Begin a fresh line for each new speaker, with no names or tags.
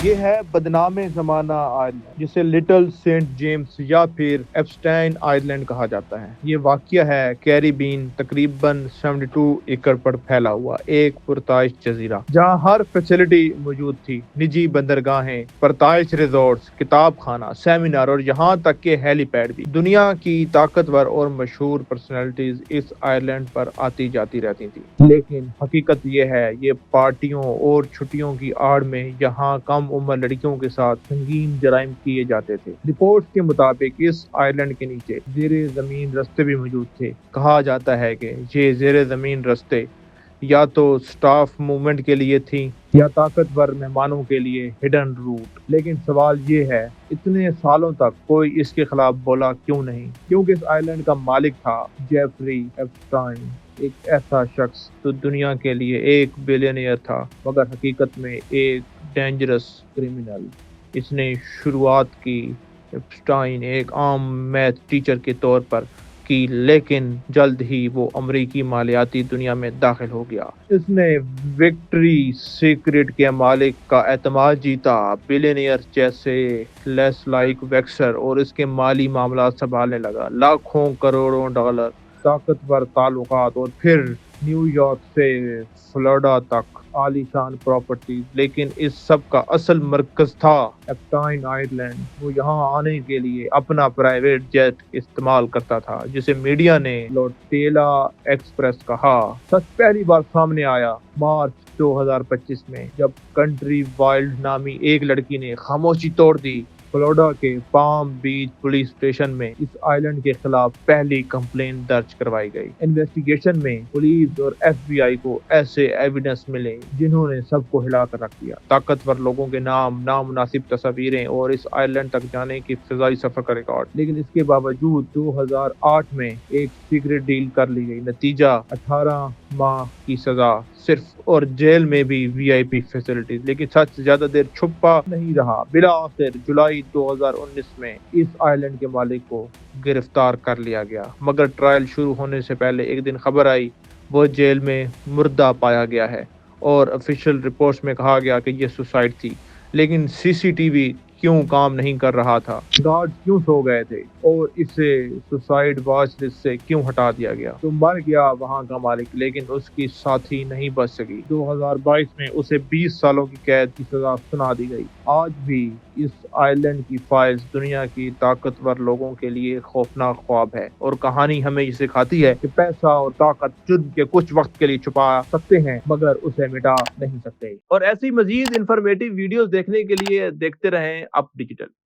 یہ ہے بدنام زمانہ آئلینڈ، جسے لٹل سینٹ جیمز یا پھر ایپسٹائن آئلینڈ کہا جاتا ہے۔ یہ واقع ہے کیریبین تقریباً 72 ایکڑ پر پھیلا ہوا ایک پرتعیش جزیرہ، جہاں ہر فیسلٹی موجود تھی: نجی بندرگاہیں، پرتعیش ریزورٹس، کتاب خانہ، سیمینار اور یہاں تک کہ ہیلی پیڈ بھی۔ دنیا کی طاقتور اور مشہور پرسنالٹیز اس آئلینڈ پر آتی جاتی رہتی تھیں، لیکن حقیقت یہ ہے یہ پارٹیوں اور چھٹیوں کی آڑ میں یہاں کم عمر لڑکیوں کے ساتھ سنگین جرائم کیے جاتے تھے۔ رپورٹس کے مطابق اس آئلینڈ کے نیچے زیر زمین رستے بھی موجود تھے۔ کہا جاتا ہے کہ یہ زیر زمین رستے یا تو سٹاف موومنٹ کے لیے تھیں یا طاقتور مہمانوں کے لیے ہڈن روٹ۔ لیکن سوال یہ ہے، اتنے سالوں تک کوئی اس کے خلاف بولا کیوں نہیں؟ کیونکہ اس آئلینڈ کا مالک تھا جیفری ایپسٹائن، ایک ایسا شخص جو دنیا کے لیے ایک بلینئر تھا، مگر حقیقت میں ایک ڈینجرس کرمنل۔ اس نے شروعات کی ایپسٹائن ایک عام میتھ ٹیچر کے طور پر کی، لیکن جلد ہی وہ امریکی مالیاتی دنیا میں داخل ہو گیا۔ اس نے وکٹری سیکرٹ کے مالک کا اعتماد جیتا، بلینئر جیسے لیسلی ویکسر، اور اس کے مالی معاملات سنبھالنے لگا۔ لاکھوں کروڑوں ڈالر، طاقتور تعلقات، اور پھر نیو یارک سے فلوریڈا تک عالی شان پراپرٹیز۔ لیکن اس سب کا اصل مرکز تھا ایپسٹائن آئلینڈ۔ وہ یہاں آنے کے لیے اپنا پرائیویٹ جیٹ استعمال کرتا تھا، جسے میڈیا نے لوٹیلا ایکسپریس کہا۔ سچ پہلی بار سامنے آیا مارچ 2025 میں، جب کنٹری وائلڈ نامی ایک لڑکی نے خاموشی توڑ دی۔ فلوریڈا کے پام بیچ پولیس اسٹیشن میں اس آئلینڈ کے خلاف پہلی کمپلین درج کروائی گئی۔ انویسٹیگیشن میں پولیس اور ایف بی آئی کو ایسے ایویڈنس ملے جنہوں نے سب کو ہلا کر رکھ دیا: طاقتور لوگوں کے نام، نامناسب تصاویریں، اور اس آئلینڈ تک جانے کی فضائی سفر کا ریکارڈ۔ لیکن اس کے باوجود 2008 میں ایک سیکرٹ ڈیل کر لی گئی۔ نتیجہ 18 ماہ کی سزا صرف، اور جیل میں بھی وی آئی پی فیسلٹیز۔ لیکن سچ زیادہ دیر چھپا نہیں رہا۔ بالآخر جولائی 2019 میں اس آئلینڈ کے مالک کو گرفتار کر لیا گیا، مگر ٹرائل شروع ہونے سے پہلے ایک دن خبر آئی وہ جیل میں مردہ پایا گیا ہے، اور آفیشیل رپورٹس میں کہا گیا کہ یہ سوسائڈ تھی۔ لیکن سی سی ٹی وی کیوں کام نہیں کر رہا تھا؟ گارڈ کیوں سو گئے تھے؟ اور اسے سوسائڈ واچ لسٹ سے کیوں ہٹا دیا گیا؟ تو مر گیا وہاں کا مالک، لیکن اس کی ساتھی نہیں بچ سکی۔ 2022 میں اسے 20 سالوں کی قید کی سزا سنا دی گئی۔ آج بھی اس آئلینڈ کی فائلز دنیا کی طاقتور لوگوں کے لیے خوفناک خواب ہے، اور کہانی ہمیں یہ سکھاتی ہے کہ پیسہ اور طاقت جرم کے کچھ وقت کے لیے چھپا سکتے ہیں، مگر اسے مٹا نہیں سکتے۔ اور ایسی مزید انفارمیٹیو ویڈیوز دیکھنے کے لیے دیکھتے رہیں اپ ڈیجیٹل۔